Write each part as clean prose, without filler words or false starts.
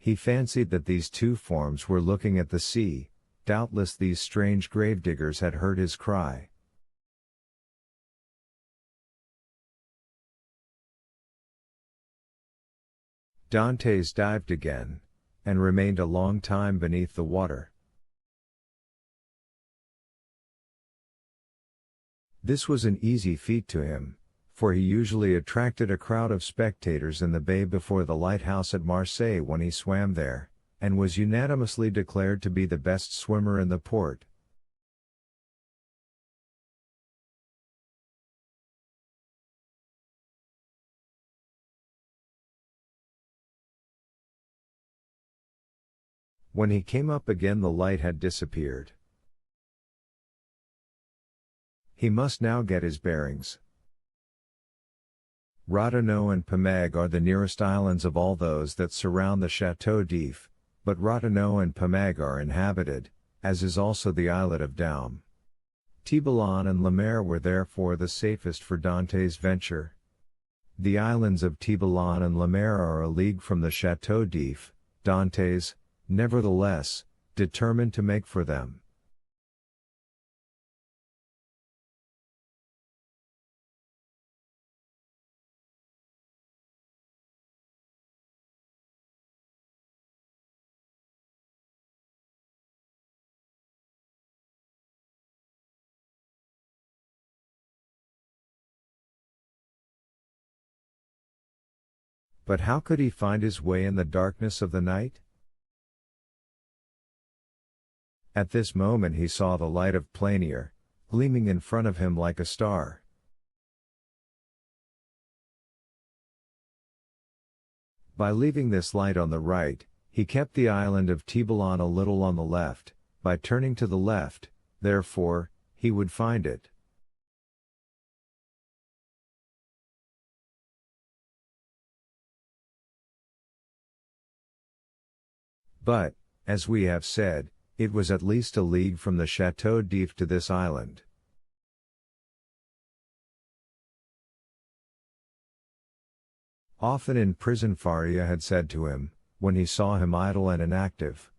He fancied that these two forms were looking at the sea. Doubtless these strange gravediggers had heard his cry. Dantes dived again, and remained a long time beneath the water. This was an easy feat to him, for he usually attracted a crowd of spectators in the bay before the lighthouse at Marseille when he swam there, and was unanimously declared to be the best swimmer in the port. When he came up again, the light had disappeared. He must now get his bearings. Ratonneau and Pameg are the nearest islands of all those that surround the Château d'If, but Ratonneau and Pameg are inhabited, as is also the islet of Daume. Tiboulen and Lemaire were therefore the safest for Dantes' venture. The islands of Tiboulen and Lemaire are a league from the Château d'If. Dantes, nevertheless, determined to make for them. But how could he find his way in the darkness of the night? At this moment he saw the light of Planier, gleaming in front of him like a star. By leaving this light on the right, he kept the island of Tiboulen a little on the left. By turning to the left, therefore, he would find it. But, as we have said, it was at least a league from the Château d'If to this island. Often in prison Faria had said to him, when he saw him idle and inactive,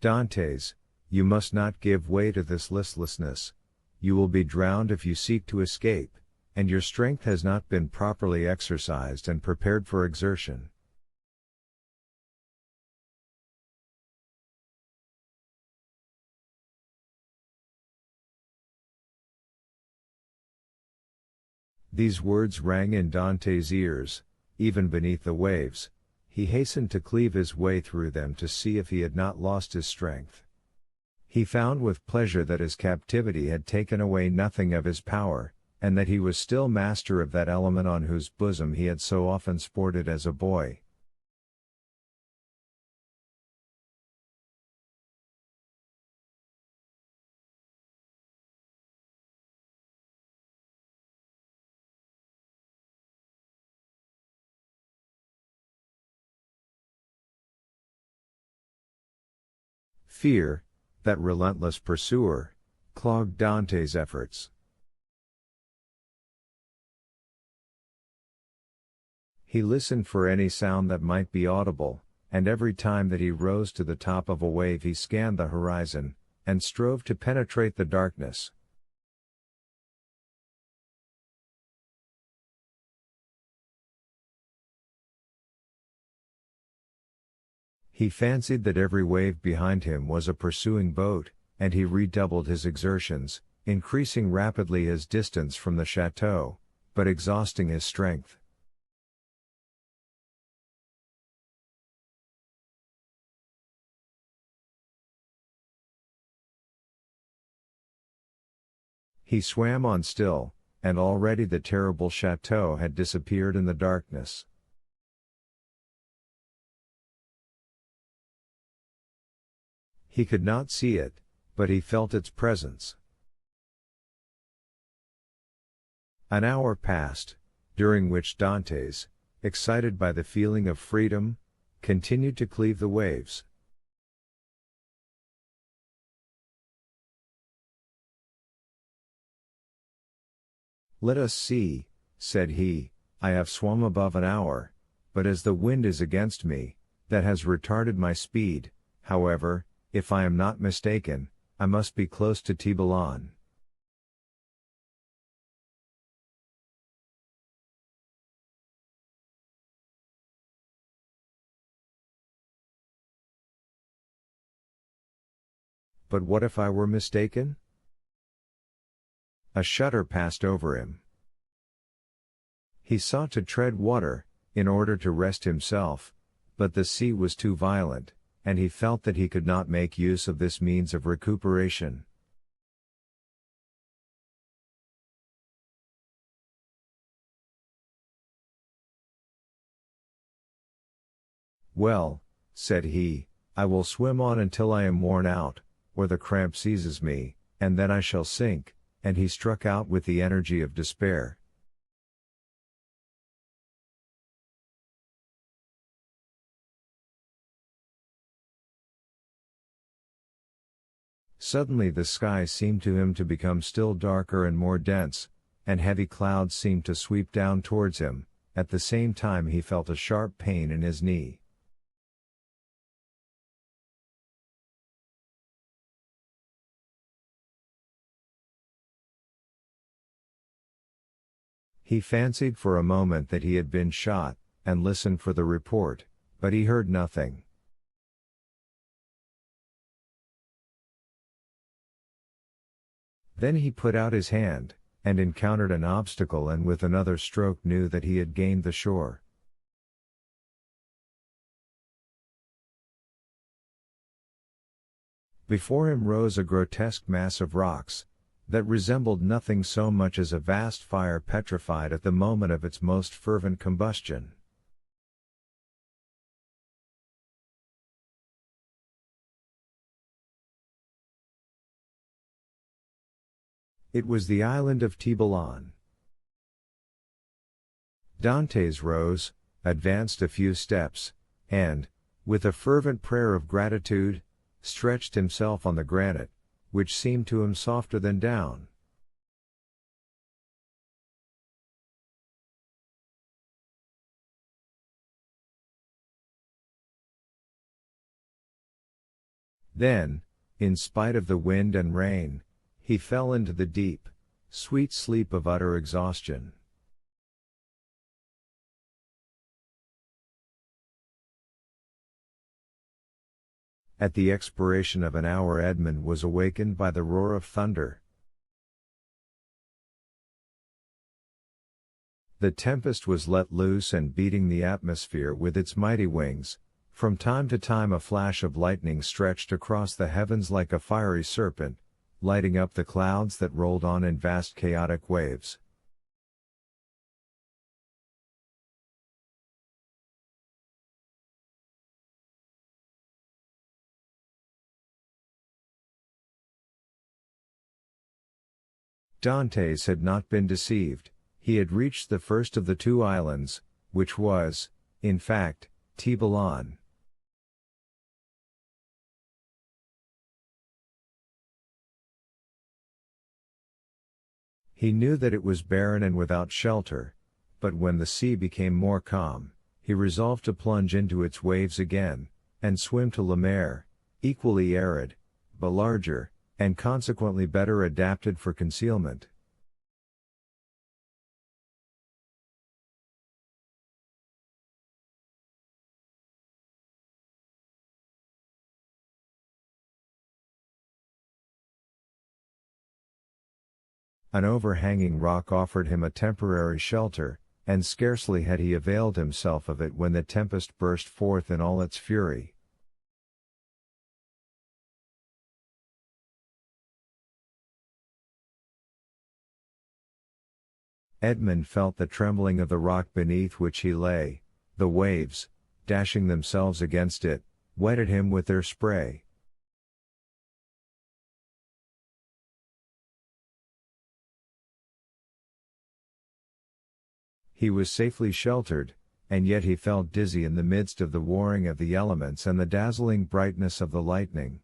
"Dantes, you must not give way to this listlessness. You will be drowned if you seek to escape, and your strength has not been properly exercised and prepared for exertion." These words rang in Dantes' ears, even beneath the waves. He hastened to cleave his way through them to see if he had not lost his strength. He found with pleasure that his captivity had taken away nothing of his power, and that he was still master of that element on whose bosom he had so often sported as a boy. Fear, that relentless pursuer, clogged Dantes' efforts. He listened for any sound that might be audible, and every time that he rose to the top of a wave he scanned the horizon, and strove to penetrate the darkness. He fancied that every wave behind him was a pursuing boat, and he redoubled his exertions, increasing rapidly his distance from the chateau, but exhausting his strength. He swam on still, and already the terrible chateau had disappeared in the darkness. He could not see it, but he felt its presence. An hour passed, during which Dantes, excited by the feeling of freedom, continued to cleave the waves. "Let us see," said he, I have swum above an hour, but as the wind is against me, that has retarded my speed. However, if I am not mistaken, I must be close to Tibulan. But what if I were mistaken? A shudder passed over him. He sought to tread water, in order to rest himself, but the sea was too violent, and he felt that he could not make use of this means of recuperation. Well, said he, I will swim on until I am worn out, or the cramp seizes me, and then I shall sink, and he struck out with the energy of despair. Suddenly the sky seemed to him to become still darker and more dense, and heavy clouds seemed to sweep down towards him. At the same time he felt a sharp pain in his knee. He fancied for a moment that he had been shot, and listened for the report, but he heard nothing. Then he put out his hand, and encountered an obstacle, and with another stroke knew that he had gained the shore. Before him rose a grotesque mass of rocks, that resembled nothing so much as a vast fire petrified at the moment of its most fervent combustion. It was the island of Tibulan. Dantes rose, advanced a few steps, and, with a fervent prayer of gratitude, stretched himself on the granite, which seemed to him softer than down. Then, in spite of the wind and rain, he fell into the deep, sweet sleep of utter exhaustion. At the expiration of an hour Edmund was awakened by the roar of thunder. The tempest was let loose and beating the atmosphere with its mighty wings. From time to time a flash of lightning stretched across the heavens like a fiery serpent, lighting up the clouds that rolled on in vast chaotic waves. Dantes had not been deceived. He had reached the first of the two islands, which was, in fact, Tibulan. He knew that it was barren and without shelter, but when the sea became more calm, he resolved to plunge into its waves again, and swim to La Mer, equally arid, but larger, and consequently better adapted for concealment. An overhanging rock offered him a temporary shelter, and scarcely had he availed himself of it when the tempest burst forth in all its fury. Edmund felt the trembling of the rock beneath which he lay. The waves, dashing themselves against it, wetted him with their spray. He was safely sheltered, and yet he felt dizzy in the midst of the warring of the elements and the dazzling brightness of the lightning.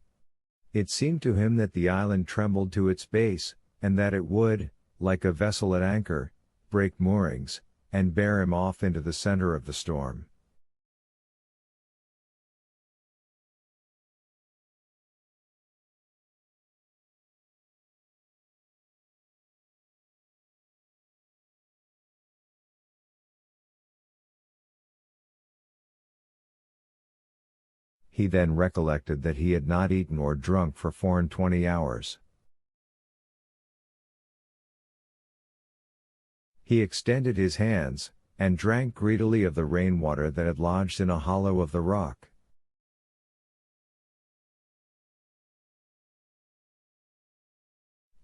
It seemed to him that the island trembled to its base, and that it would, like a vessel at anchor, break moorings, and bear him off into the center of the storm. He then recollected that he had not eaten or drunk for 24 hours. He extended his hands, and drank greedily of the rainwater that had lodged in a hollow of the rock.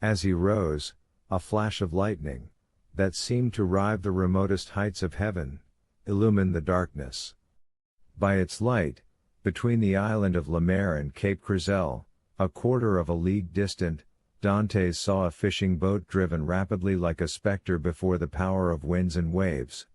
As he rose, a flash of lightning, that seemed to rive the remotest heights of heaven, illumined the darkness. By its light, between the island of Lemaire and Cape Crizel, a quarter of a league distant, Dantes saw a fishing boat driven rapidly like a spectre before the power of winds and waves.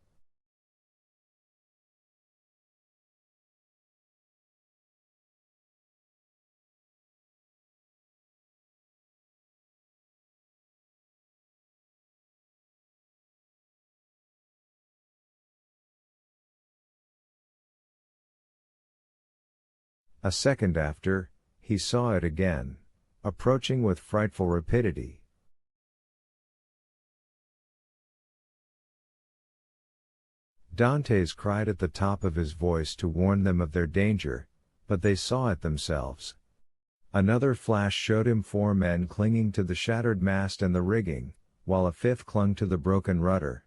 A second after, he saw it again, approaching with frightful rapidity. Dantes cried at the top of his voice to warn them of their danger, but they saw it themselves. Another flash showed him 4 men clinging to the shattered mast and the rigging, while a 5th clung to the broken rudder.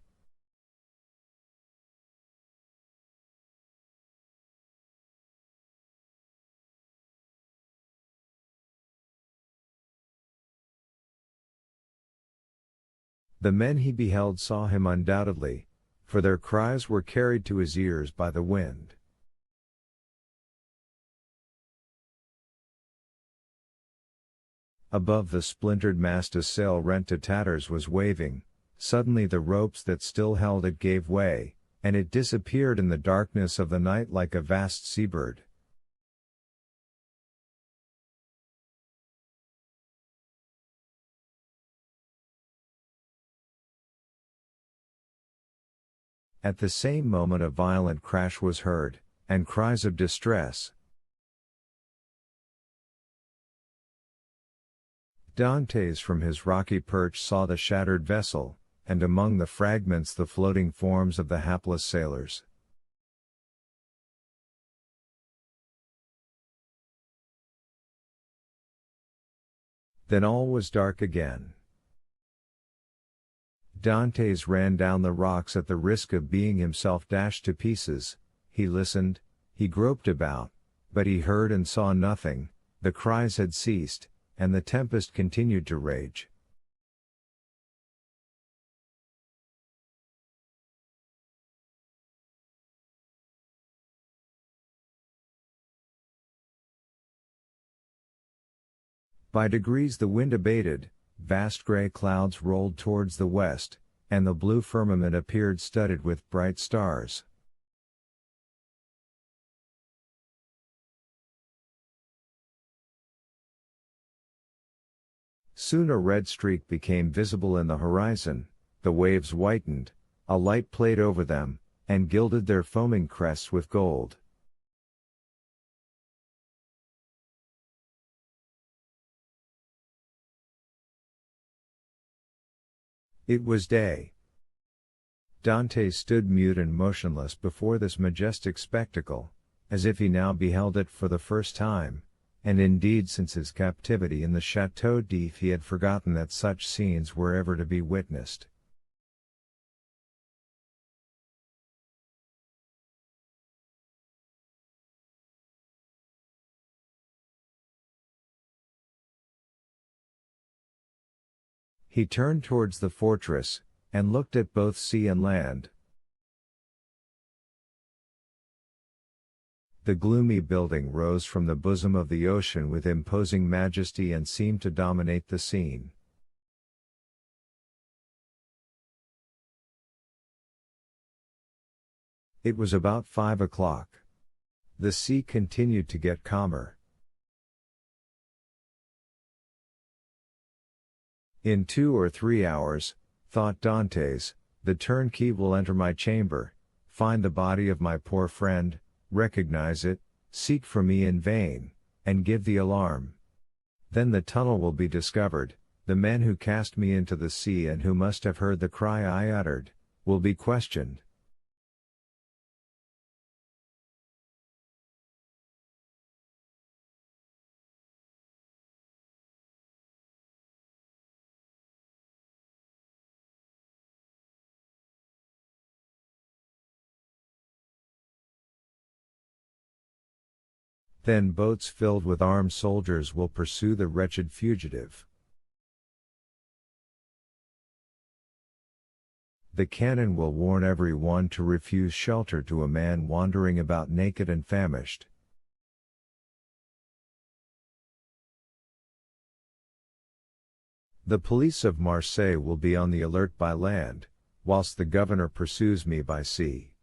The men he beheld saw him undoubtedly, for their cries were carried to his ears by the wind. Above the splintered mast a sail rent to tatters was waving. Suddenly the ropes that still held it gave way, and it disappeared in the darkness of the night like a vast seabird. At the same moment a violent crash was heard, and cries of distress. Dantes from his rocky perch saw the shattered vessel, and among the fragments the floating forms of the hapless sailors. Then all was dark again. Dantes ran down the rocks at the risk of being himself dashed to pieces. He listened, he groped about, but he heard and saw nothing. The cries had ceased, and the tempest continued to rage. By degrees the wind abated, vast grey clouds rolled towards the west, and the blue firmament appeared studded with bright stars. Soon a red streak became visible in the horizon, the waves whitened, a light played over them, and gilded their foaming crests with gold. It was day. Dantes stood mute and motionless before this majestic spectacle, as if he now beheld it for the first time, and indeed since his captivity in the Château d'If he had forgotten that such scenes were ever to be witnessed. He turned towards the fortress, and looked at both sea and land. The gloomy building rose from the bosom of the ocean with imposing majesty and seemed to dominate the scene. It was about 5 o'clock. The sea continued to get calmer. In 2 or 3 hours, thought Dantes, The turnkey will enter my chamber, find the body of my poor friend, recognize it, seek for me in vain, and give the alarm. Then the tunnel will be discovered, the men who cast me into the sea and who must have heard the cry I uttered, will be questioned. Then boats filled with armed soldiers will pursue the wretched fugitive. The cannon will warn every one to refuse shelter to a man wandering about naked and famished. The police of Marseille will be on the alert by land, whilst the governor pursues me by sea.